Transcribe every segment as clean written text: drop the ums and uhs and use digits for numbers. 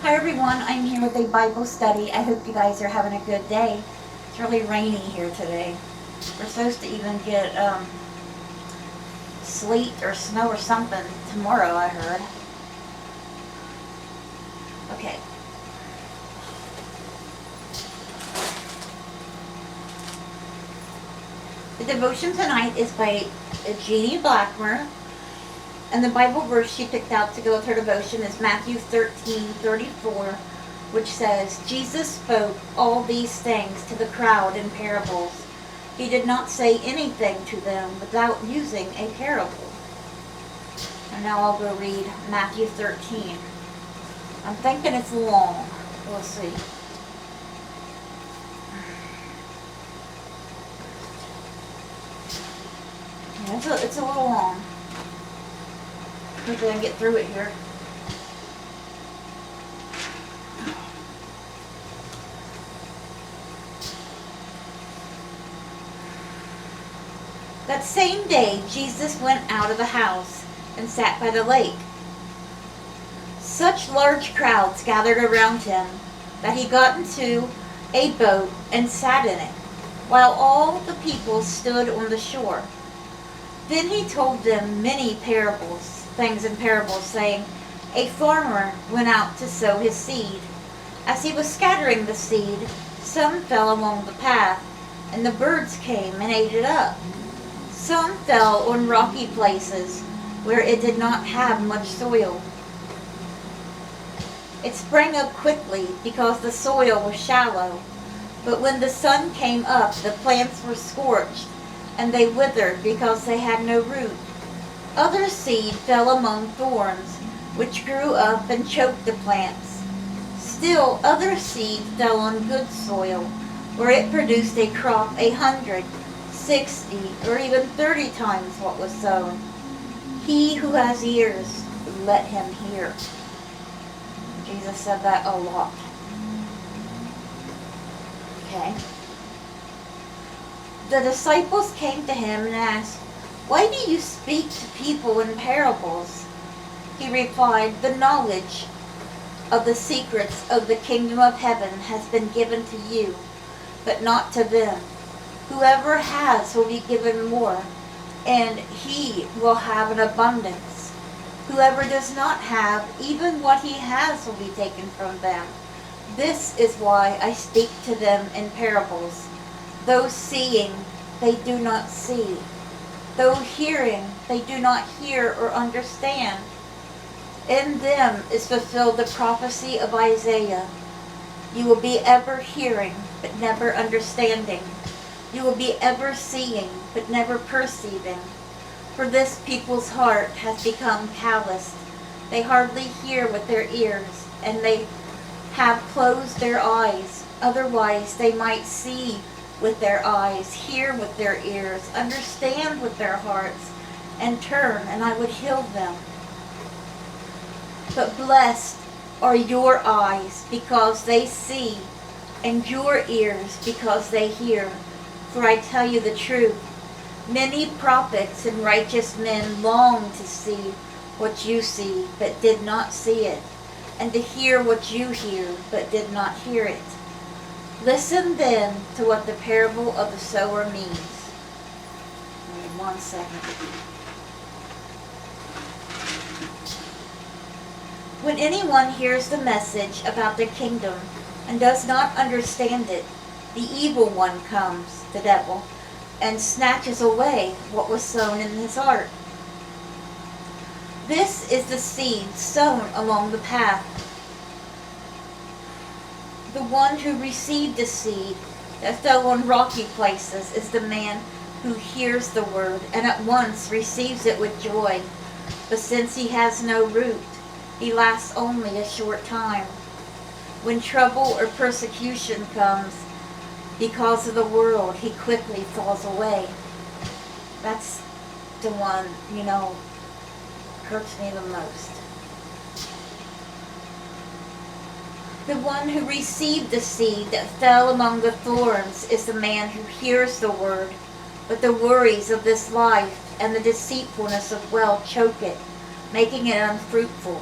Hi everyone, I'm here with a Bible study. I hope you guys are having a good day. It's really rainy here today. We're supposed to even get sleet or snow or something tomorrow, I heard. Okay. The devotion tonight is by Jeannie Blackmer. And the Bible verse she picked out to go with her devotion is Matthew 13:34, which says, Jesus spoke all these things to the crowd in parables. He did not say anything to them without using a parable. And now I'll go read Matthew 13. I'm thinking it's long. We'll see. Yeah, it's a little long. Hopefully I can get through it here. That same day, Jesus went out of the house and sat by the lake. Such large crowds gathered around him that he got into a boat and sat in it, while all the people stood on the shore. Then he told them many things in parables, saying, a farmer went out to sow his seed. As he was scattering the seed, some fell along the path, and the birds came and ate it up. Some fell on rocky places where it did not have much soil. It sprang up quickly because the soil was shallow, but when the sun came up, the plants were scorched, and they withered because they had no root. Other seed fell among thorns, which grew up and choked the plants. Still other seed fell on good soil, where it produced a crop 100, 60, or even 30 times what was sown. He who has ears, let him hear. Jesus said that a lot. Okay. The disciples came to him and asked, why do you speak to people in parables? He replied, the knowledge of the secrets of the kingdom of heaven has been given to you, but not to them. Whoever has will be given more, and he will have an abundance. Whoever does not have, even what he has will be taken from them. This is why I speak to them in parables. Though seeing, they do not see. Though hearing, they do not hear or understand. In them is fulfilled the prophecy of Isaiah. You will be ever hearing, but never understanding. You will be ever seeing, but never perceiving. For this people's heart has become calloused. They hardly hear with their ears, and they have closed their eyes. Otherwise they might see with their eyes, hear with their ears, understand with their hearts, and turn, and I would heal them. But blessed are your eyes because they see, and your ears because they hear. For I tell you the truth, many prophets and righteous men longed to see what you see, but did not see it, and to hear what you hear, but did not hear it. Listen then to what the parable of the sower means. Wait 1 second. When anyone hears the message about the kingdom and does not understand it, the evil one comes, the devil, and snatches away what was sown in his heart. This is the seed sown along the path. The one who received the seed that fell on rocky places is the man who hears the word and at once receives it with joy. But since he has no root, he lasts only a short time. When trouble or persecution comes because of the world, he quickly falls away. That's the one, hurts me the most. The one who received the seed that fell among the thorns is the man who hears the word, but the worries of this life and the deceitfulness of wealth choke it, making it unfruitful.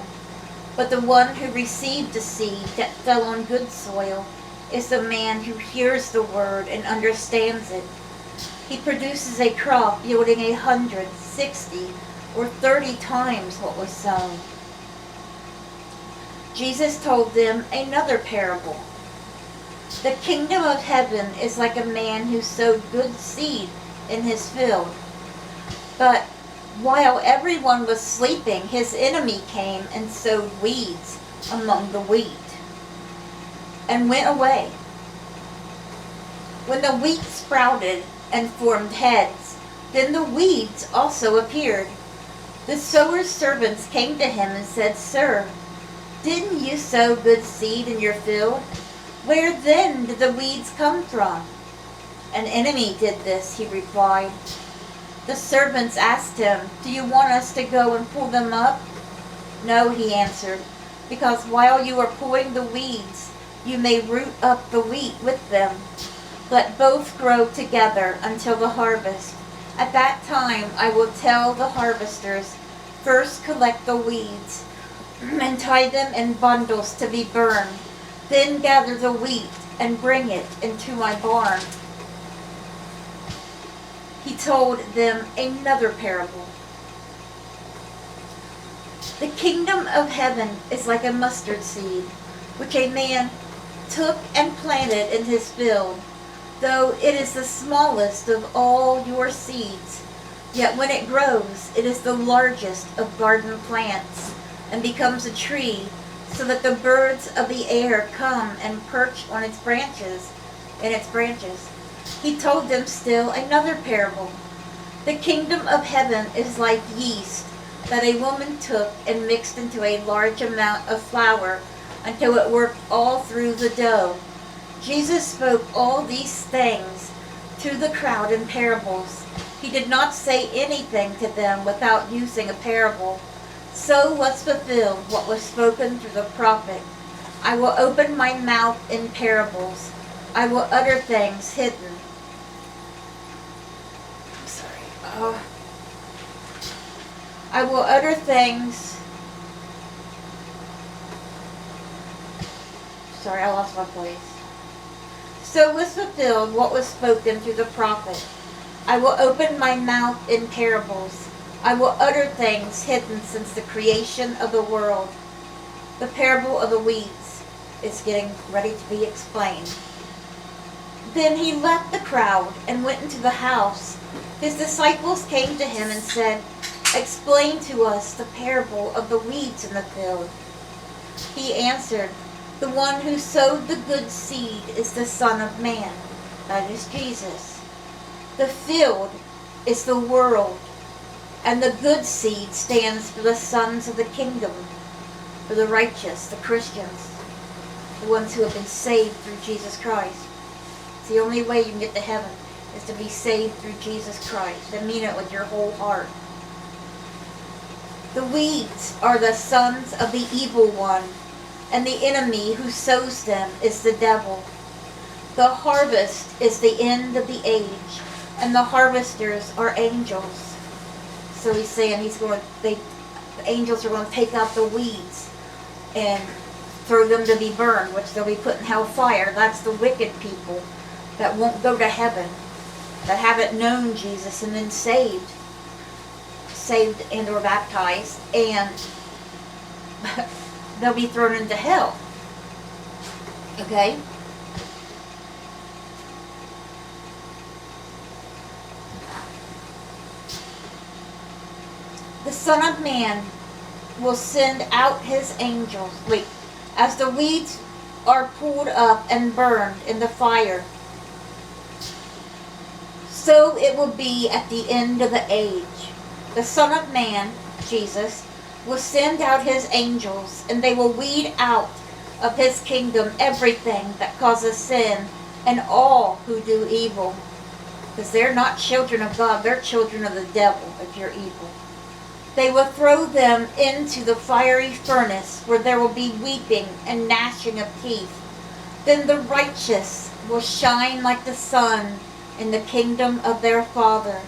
But the one who received the seed that fell on good soil is the man who hears the word and understands it. He produces a crop yielding 100, 60, or 30 times what was sown. Jesus told them another parable. The kingdom of heaven is like a man who sowed good seed in his field. But while everyone was sleeping, his enemy came and sowed weeds among the wheat and went away. When the wheat sprouted and formed heads, then the weeds also appeared. The sower's servants came to him and said, "Sir, didn't you sow good seed in your field? Where then did the weeds come from?" "An enemy did this," he replied. The servants asked him, "Do you want us to go and pull them up?" "No," he answered, "because while you are pulling the weeds, you may root up the wheat with them. Let both grow together until the harvest. At that time I will tell the harvesters, first collect the weeds and tie them in bundles to be burned. Then gather the wheat and bring it into my barn." He told them another parable. The kingdom of heaven is like a mustard seed, which a man took and planted in his field. Though it is the smallest of all your seeds, yet when it grows, it is the largest of garden plants, and becomes a tree, so that the birds of the air come and perch on its branches. He told them still another parable. The kingdom of heaven is like yeast that a woman took and mixed into a large amount of flour until it worked all through the dough. Jesus spoke all these things to the crowd in parables. He did not say anything to them without using a parable. So was fulfilled what was spoken through the prophet. "I will open my mouth in parables. I will utter things hidden." I will utter things. I lost my place. So was fulfilled what was spoken through the prophet. "I will open my mouth in parables. I will utter things hidden since the creation of the world." The parable of the weeds is getting ready to be explained. Then he left the crowd and went into the house. His disciples came to him and said, "Explain to us the parable of the weeds in the field." He answered, "The one who sowed the good seed is the Son of Man." That is Jesus. "The field is the world, and the good seed stands for the sons of the kingdom, for the righteous, the Christians, the ones who have been saved through Jesus Christ." It's the only way you can get to heaven, is to be saved through Jesus Christ, and mean it with your whole heart. "The weeds are the sons of the evil one, and the enemy who sows them is the devil. The harvest is the end of the age, and the harvesters are angels." So he's saying the angels are going to take out the weeds and throw them to be burned, which they'll be put in hellfire. That's the wicked people that won't go to heaven, that haven't known Jesus and been saved and or baptized, and they'll be thrown into hell. Okay? "The Son of Man will send out his angels." As the weeds are pulled up and burned in the fire, so it will be at the end of the age. The Son of Man, Jesus, will send out his angels, and they will weed out of his kingdom everything that causes sin and all who do evil. Because they're not children of God, they're children of the devil if you're evil. "They will throw them into the fiery furnace, where there will be weeping and gnashing of teeth. Then the righteous will shine like the sun in the kingdom of their Father.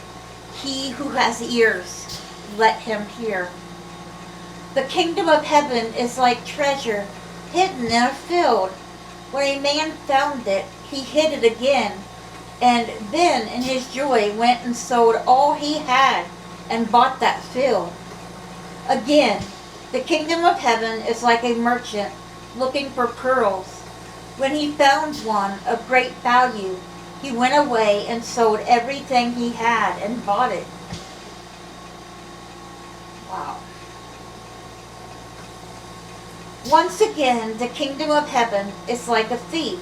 He who has ears, let him hear." The kingdom of heaven is like treasure hidden in a field. When a man found it, he hid it again, and then in his joy went and sold all he had and bought that field. Again, the kingdom of heaven is like a merchant looking for pearls. When he found one of great value, he went away and sold everything he had and bought it. Wow. Once again, the kingdom of heaven is like a thief.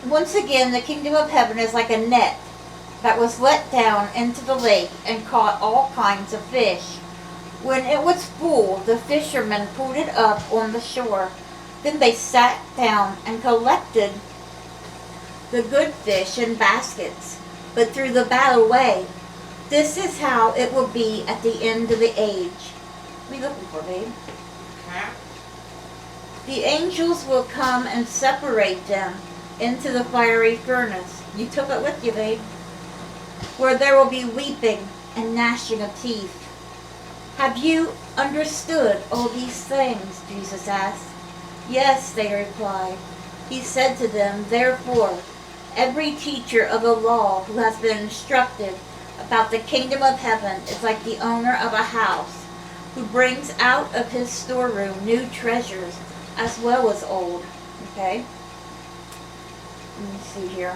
Once again, the kingdom of heaven is like a net that was let down into the lake and caught all kinds of fish. When it was full, the fishermen pulled it up on the shore. Then they sat down and collected the good fish in baskets, but threw the bad away. This is how it will be at the end of the age. What are you looking for, babe? The angels will come and separate them into the fiery furnace. You took it with you, babe. Where there will be weeping and gnashing of teeth. Have you understood all these things? Jesus asked. Yes, they replied. He said to them, therefore, every teacher of the law who has been instructed about the kingdom of heaven is like the owner of a house who brings out of his storeroom new treasures as well as old. Okay? Let me see here.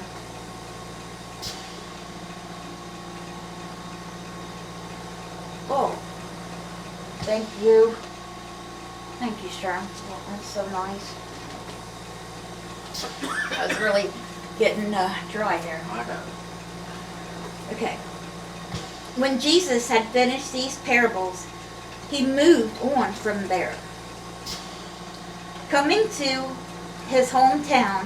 Oh, thank you. Thank you, Sharon. Oh, that's so nice. I was really getting dry here. Okay. When Jesus had finished these parables, he moved on from there. Coming to his hometown,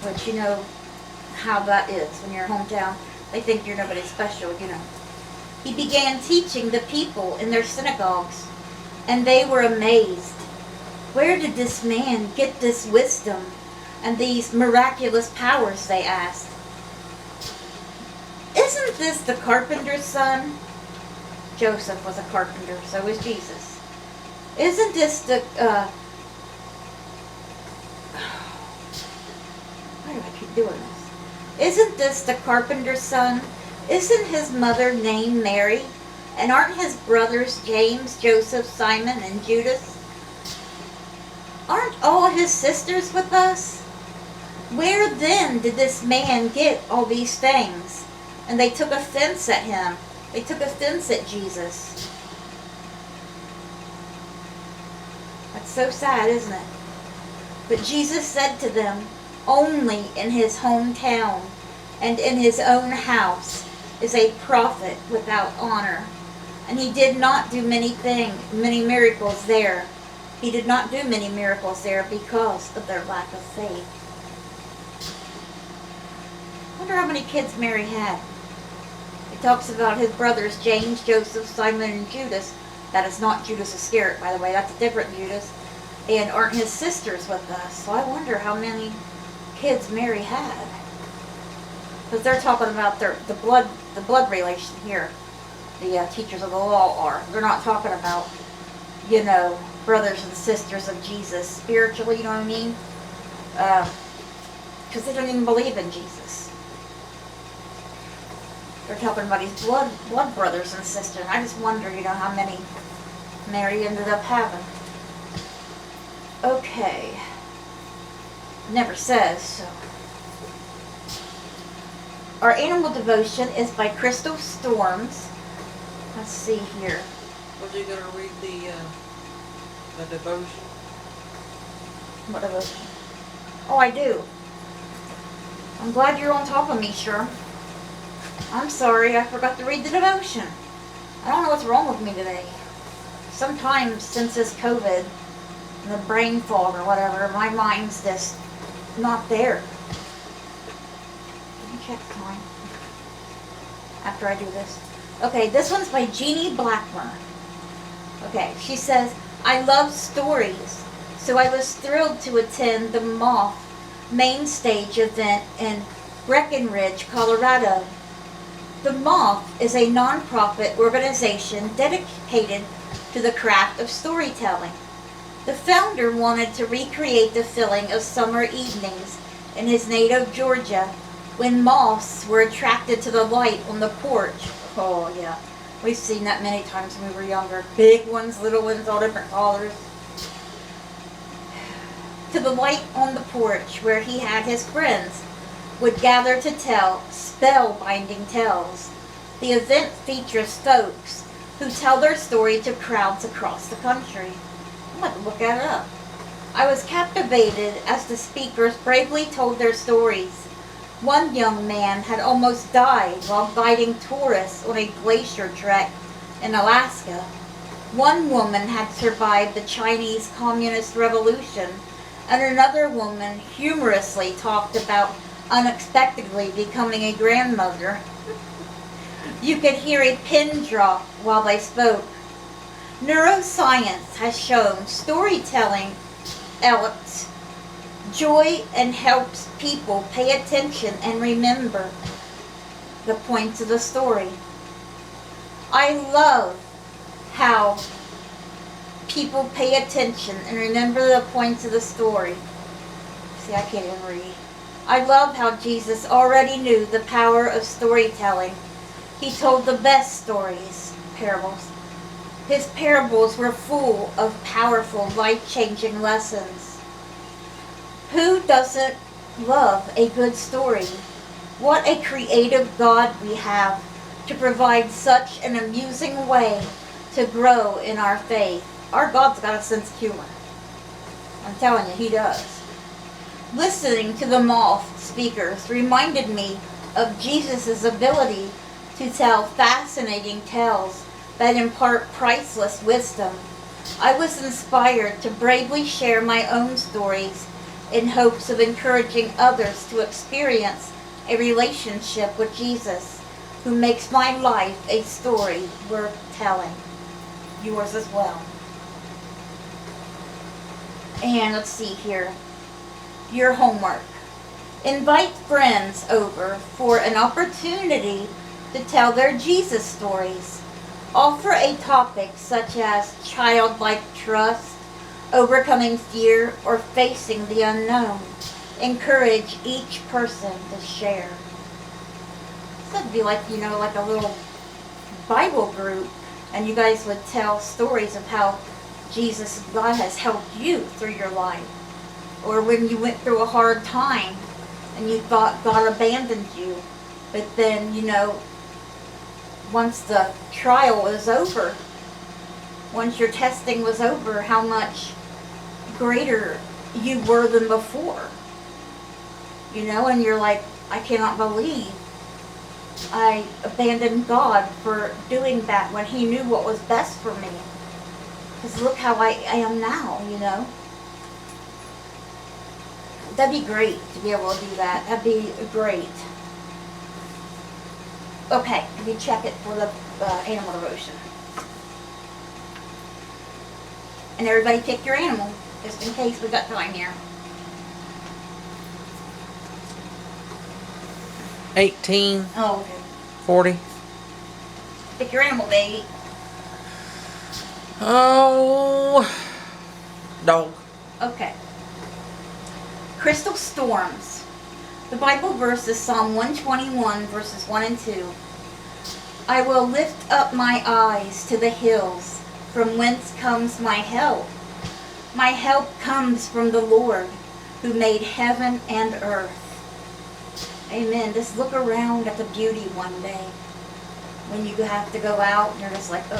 which you know how that is when you're in your hometown. They think you're nobody special, you know. He began teaching the people in their synagogues, and they were amazed. Where did this man get this wisdom and these miraculous powers, they asked. Isn't this the carpenter's son? Joseph was a carpenter, so was Jesus. Isn't this the, why do I keep doing this? Isn't this the carpenter's son? Isn't his mother named Mary? And aren't his brothers James, Joseph, Simon, and Judas? Aren't all his sisters with us? Where then did this man get all these things? And they took offense at him. They took offense at Jesus. That's so sad, isn't it? But Jesus said to them, only in his hometown and in his own house is a prophet without honor. And he did not do many miracles there. He did not do many miracles there because of their lack of faith. I wonder how many kids Mary had. It talks about his brothers James, Joseph, Simon, and Judas. That is not Judas Iscariot, by the way. That's a different Judas. And aren't his sisters with us? So I wonder how many kids Mary had. Because they're talking about the blood relation here. The teachers of the law are. They're not talking about, you know, brothers and sisters of Jesus spiritually, you know what I mean? Because they don't even believe in Jesus. They're talking about his blood brothers and sisters. I just wonder, you know, how many Mary ended up having. Okay. Never says, so. Our animal devotion is by Crystal Storms. Let's see here. Was you going to read the devotion? What devotion? Oh, I do. I'm glad you're on top of me, sure. I'm sorry, I forgot to read the devotion. I don't know what's wrong with me today. Sometimes since this COVID and the brain fog or whatever, my mind's just not there. Let me check the time after I do this. Okay, this one's by Jeannie Blackburn. Okay, she says, I love stories, so I was thrilled to attend the Moth main stage event in Breckenridge, Colorado. The Moth is a non-profit organization dedicated to the craft of storytelling. The founder wanted to recreate the feeling of summer evenings in his native Georgia when moths were attracted to the light on the porch. Oh yeah, we've seen that many times when we were younger. Big ones, little ones, all different colors. To the light on the porch where he had his friends would gather to tell spellbinding tales. The event features folks who tell their story to crowds across the country. I'm going to look that up. I was captivated as the speakers bravely told their stories. One young man had almost died while guiding tourists on a glacier trek in Alaska. One woman had survived the Chinese Communist Revolution, and another woman humorously talked about unexpectedly becoming a grandmother. You could hear a pin drop while they spoke. Neuroscience has shown storytelling elevates joy and helps people pay attention and remember the points of the story. I love how people pay attention and remember the points of the story. See, I can't even read. I love how Jesus already knew the power of storytelling. He told the best stories, parables. His parables were full of powerful, life-changing lessons. Who doesn't love a good story? What a creative God we have to provide such an amusing way to grow in our faith. Our God's got a sense of humor. I'm telling you, He does. Listening to the Moth speakers reminded me of Jesus' ability to tell fascinating tales that impart priceless wisdom. I was inspired to bravely share my own stories in hopes of encouraging others to experience a relationship with Jesus, who makes my life a story worth telling. Yours as well. And let's see here. Your homework. Invite friends over for an opportunity to tell their Jesus stories. Offer a topic such as childlike trust, overcoming fear, or facing the unknown. Encourage each person to share. This would be like, like a little Bible group, and you guys would tell stories of how God has helped you through your life. Or when you went through a hard time and you thought God abandoned you, but then, once the trial was over, once your testing was over, how much greater you were than before. And you're like, I cannot believe I abandoned God for doing that when He knew what was best for me. Because look how I am now, That'd be great to be able to do that. That'd be great. Okay, let me check it for the animal devotion. And everybody pick your animal, just in case we got time here. 18. Oh, okay. 40. Pick your animal, baby. Oh, dog. Okay. Crystal storms. The Bible verse is Psalm 121, verses 1 and 2. I will lift up my eyes to the hills, from whence comes my help. My help comes from the Lord, who made heaven and earth. Amen. Just look around at the beauty one day. When you have to go out and you're just like,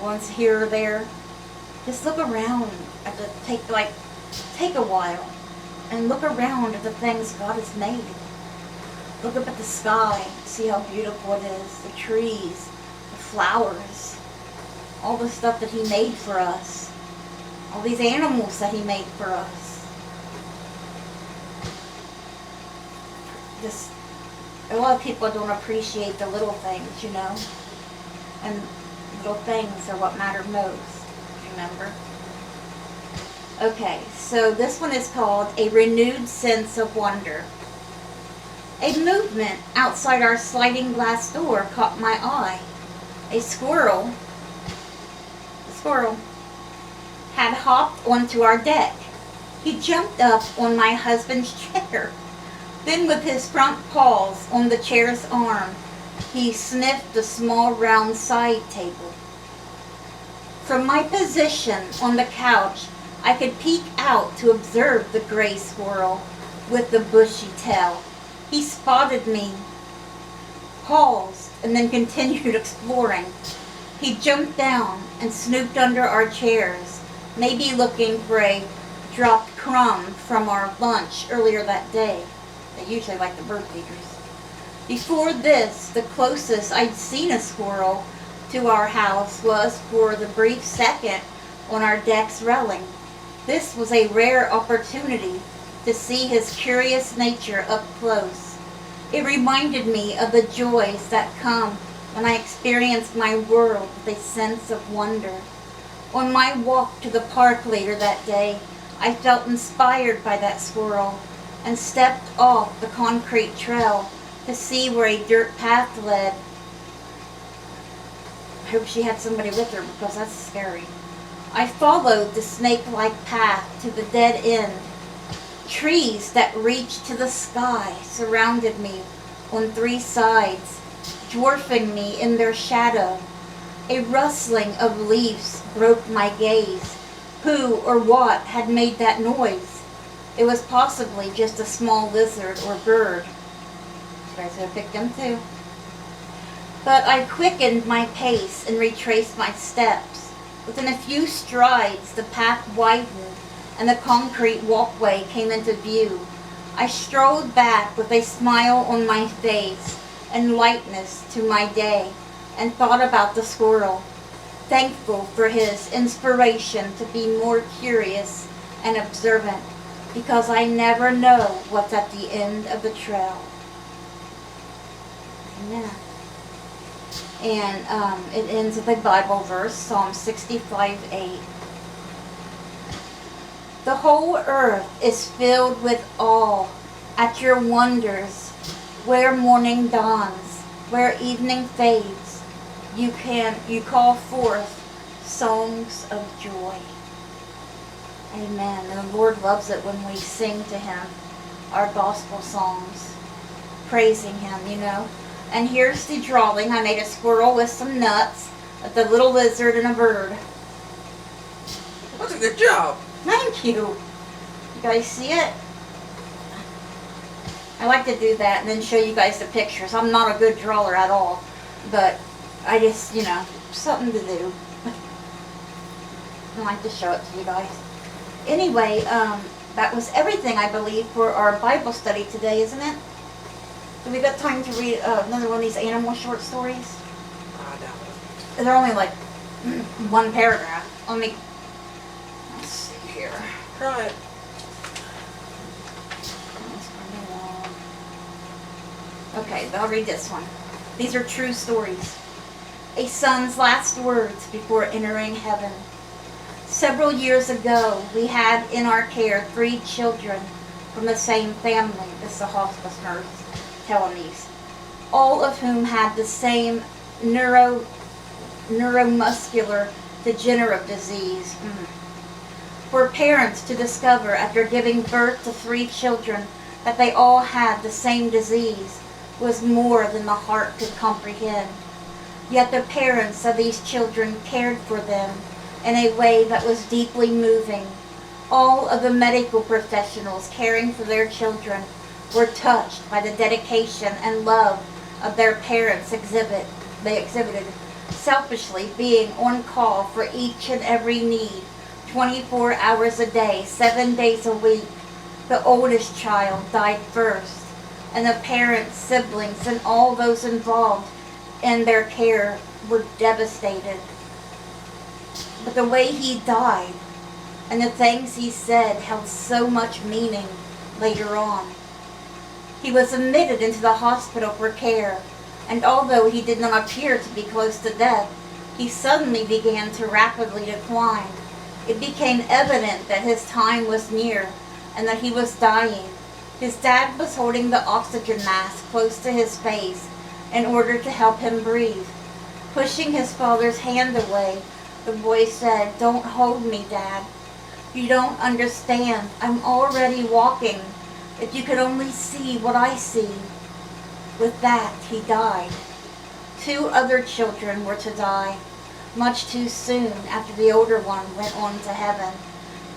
once here or there. Just look around at take a while and look around at the things God has made. Look up at the sky, see how beautiful it is, the trees, the flowers, all the stuff that He made for us, all these animals that He made for us. Just, a lot of people don't appreciate the little things, and little things are what matter most, remember? Okay, so this one is called A Renewed Sense of Wonder. A movement outside our sliding glass door caught my eye. A squirrel had hopped onto our deck. He jumped up on my husband's chair. Then with his front paws on the chair's arm, he sniffed the small round side table. From my position on the couch, I could peek out to observe the gray squirrel with the bushy tail. He spotted me, paused, and then continued exploring. He jumped down and snooped under our chairs, maybe looking for a dropped crumb from our lunch earlier that day. They usually like the bird feeders. Before this, the closest I'd seen a squirrel to our house was for the brief second on our deck's railing. This was a rare opportunity to see his curious nature up close. It reminded me of the joys that come when I experienced my world with a sense of wonder. On my walk to the park later that day, I felt inspired by that squirrel and stepped off the concrete trail to see where a dirt path led. I hope she had somebody with her because that's scary. I followed the snake-like path to the dead end. Trees that reached to the sky surrounded me on three sides, dwarfing me in their shadow. A rustling of leaves broke my gaze. Who or what had made that noise? It was possibly just a small lizard or bird. Should I have picked them too? But I quickened my pace and retraced my steps. Within a few strides, the path widened and the concrete walkway came into view. I strolled back with a smile on my face and lightness to my day and thought about the squirrel, thankful for his inspiration to be more curious and observant, because I never know what's at the end of the trail. Amen. And it ends with a Bible verse, Psalm 65:8. The whole earth is filled with awe at your wonders. Where morning dawns, where evening fades, you call forth songs of joy. Amen. And the Lord loves it when we sing to Him our gospel songs, praising Him, you know. And here's the drawing. I made a squirrel with some nuts, the little lizard, and a bird. That's a good job. Thank you. You guys see it? I like to do that and then show you guys the pictures. I'm not a good drawer at all, but I just, you know, something to do. I like to show it to you guys. Anyway, that was everything, I believe, for our Bible study today, isn't it? Have we got time to read another one of these animal short stories? I doubt it. They're only like one paragraph. Let's see here. Try it. Okay, I'll read this one. These are true stories. A son's last words before entering heaven. Several years ago, we had in our care 3 children from the same family. This is a hospice nurse telling these. All of whom had the same neuromuscular degenerative disease. For parents to discover after giving birth to 3 children that they all had the same disease was more than the heart could comprehend. Yet the parents of these children cared for them in a way that was deeply moving. All of the medical professionals caring for their children were touched by the dedication and love of their parents they exhibited, selfishly being on call for each and every need, 24 hours a day, 7 days a week. The oldest child died first, and the parents, siblings, and all those involved in their care were devastated. But the way he died and the things he said held so much meaning later on. He was admitted into the hospital for care, and although he did not appear to be close to death, he suddenly began to rapidly decline. It became evident that his time was near and that he was dying. His dad was holding the oxygen mask close to his face in order to help him breathe. Pushing his father's hand away, the boy said, "Don't hold me, Dad. You don't understand. I'm already walking. If you could only see what I see." With that, he died. 2 other children were to die much too soon after the older one went on to heaven.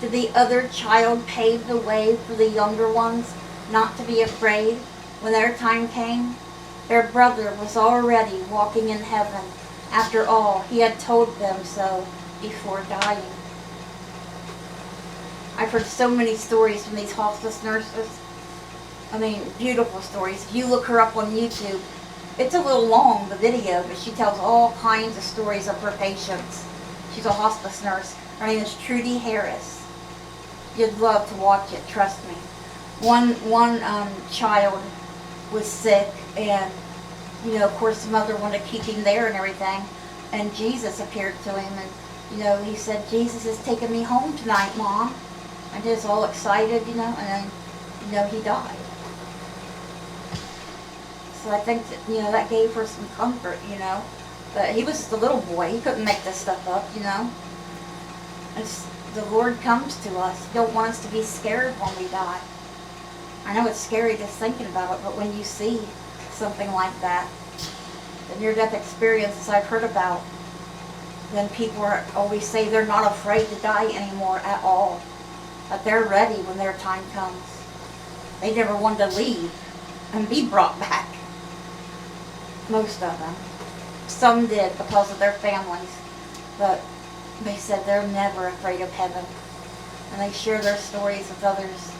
Did the other child pave the way for the younger ones not to be afraid when their time came? Their brother was already walking in heaven. After all, he had told them so before dying. I've heard so many stories from these hospice nurses. I mean, beautiful stories. If you look her up on YouTube, it's a little long, the video, but she tells all kinds of stories of her patients. She's a hospice nurse. Her name is Trudy Harris. You'd love to watch it, trust me. One child was sick, and of course the mother wanted to keep him there and everything. And Jesus appeared to him, and he said, "Jesus is taking me home tonight, Mom." And he was all excited, and then he died. So I think that, that gave her some comfort, But he was just a little boy. He couldn't make this stuff up, It's, the Lord comes to us. He don't want us to be scared when we die. I know it's scary just thinking about it, but when you see something like that, the near-death experiences I've heard about, then people always say they're not afraid to die anymore at all. That they're ready when their time comes. They never wanted to leave and be brought back. Most of them. Some did because of their families, but they said they're never afraid of heaven. And they share their stories with others.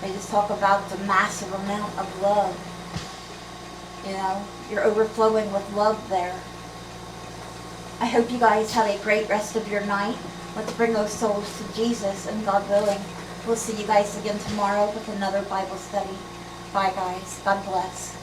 They just talk about the massive amount of love. You're overflowing with love there. I hope you guys have a great rest of your night. Let's bring those souls to Jesus, and God willing, we'll see you guys again tomorrow with another Bible study. Bye guys. God bless.